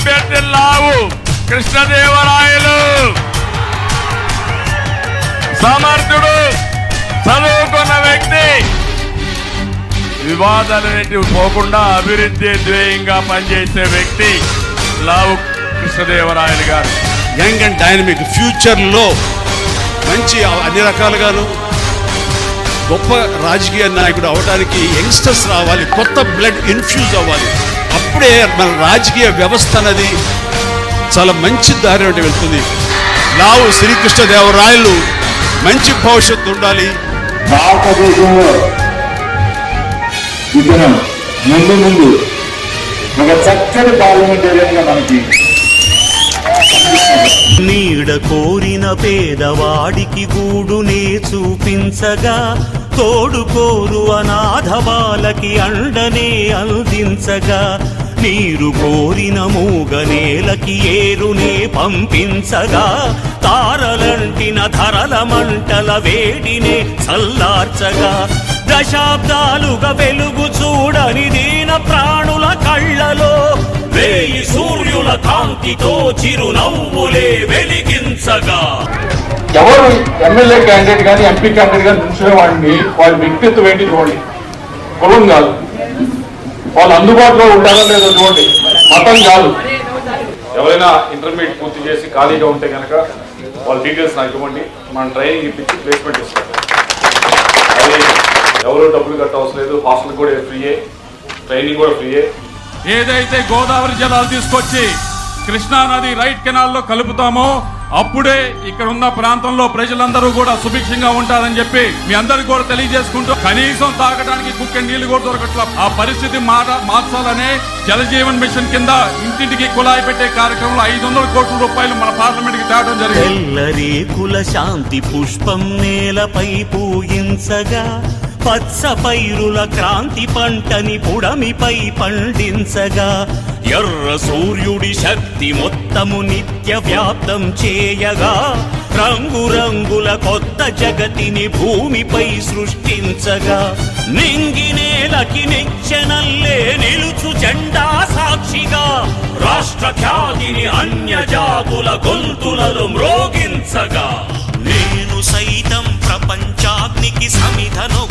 అభ్యర్థి లావు కృష్ణదేవరాయలు సమర్థుడు, చదువుకున్న వ్యక్తి, వివాదాలనేటివి పోకుండా అభివృద్ధి ధ్యేయంగా పనిచేసే వ్యక్తి లావు కృష్ణదేవరాయలు గారు. యంగ్ అండ్ డైనమిక్ ఫ్యూచర్లో మంచి అన్ని రకాలుగాను గొప్ప రాజకీయ నాయకుడు అవడానికి యంగ్స్టర్స్ రావాలి, కొత్త బ్లడ్ ఇన్ఫ్యూజ్ అవ్వాలి. అప్పుడే మన రాజకీయ వ్యవస్థ అనేది చాలా మంచి దారి అంటే వెళ్తుంది. లావు శ్రీకృష్ణదేవరాయలు మంచి భవిష్యత్తు ఉండాలి. భారతదేశంలో ఇతను ముందు ఒక చక్కటి పార్లమెంటేరియన్గా మనకి నీడ కోరిన పేదవాడికి గూడునే చూపించగా, తోడు కోరు అనాథ బాలకి అండనే అందించగా, నీరు కోరిన మూగనేలకి ఏరునే పంపించగా, తారలంటిన ధరల మంటల వేడినే చల్లార్చగా, దశాబ్దాలుగా వెలుగు చూడని దీన ప్రాణుల కళ్ళలో వేయి సూర్యుల కాంతితో చిరునవ్వులే వెలిగించగా. ఎవరు ఎమ్మెల్యే క్యాండిడేట్ కానీ ఎంపీ క్యాండిడేట్ కానీ నిలిచిన వాడిని వాళ్ళ వ్యక్తిత్వం ఏంటి చూడండి, కులం కాదు, వాళ్ళు అందుబాటులో ఉంటారా లేదో చూడండి, మతం కాదు. ఎవరైనా ఇంటర్మీడియట్ పూర్తి చేసి ఖాళీగా ఉంటే కనుక వాళ్ళ డీటెయిల్స్ నాకు ఇవ్వండి, మనం ట్రైనింగ్ ఇప్పించి ప్లేస్మెంట్ ఇస్తాం. అది ఎవరు డబ్బులు కట్టవసరం లేదు, హాస్టల్ కూడా ఫ్రీయే, ట్రైనింగ్ కూడా ఫ్రీయే. ఏదైతే గోదావరి జలాలు తీసుకొచ్చి కృష్ణా నది రైట్ కెనాల్లో కలుపుతామో అప్పుడే ఇక్కడ ఉన్న ప్రాంతంలో ప్రజలందరూ కూడా సుభిక్షంగా ఉంటారని చెప్పి మీ అందరికి కూడా తెలియజేసుకుంటూ, కనీసం తాగడానికి కుక్క నీళ్లు కూడా దొరకట్ల ఆ పరిస్థితి మార్చాలనే జలజీవన్ మిషన్ కింద ఇంటింటికి కుళాయి పెట్టే కార్యక్రమంలో 500 కోట్ల రూపాయలు మన పార్లమెంట్ కి తేవడం జరిగింది. ఎల్లరేకుల శాంతి పుష్పం నేలపై పూయించగా, పచ్చ పైరుల క్రాంతి పంటని పుడమిపై పండించగా, ఎర్ర సూర్యుడి శక్తి మొత్తము నిత్య వ్యాప్తం చేయగా, రంగురంగుల కొత్త జగతిని భూమిపై సృష్టించగా, నింగినేలకి నిచ్చెనల్లే నిలుచు జెండా సాక్షిగా, రాష్ట్ర ఖ్యాతిని అన్య జాతుల గొంతులలో మ్రోగించగా, నేను సైతం ప్రపంచాగ్నికి సమిధను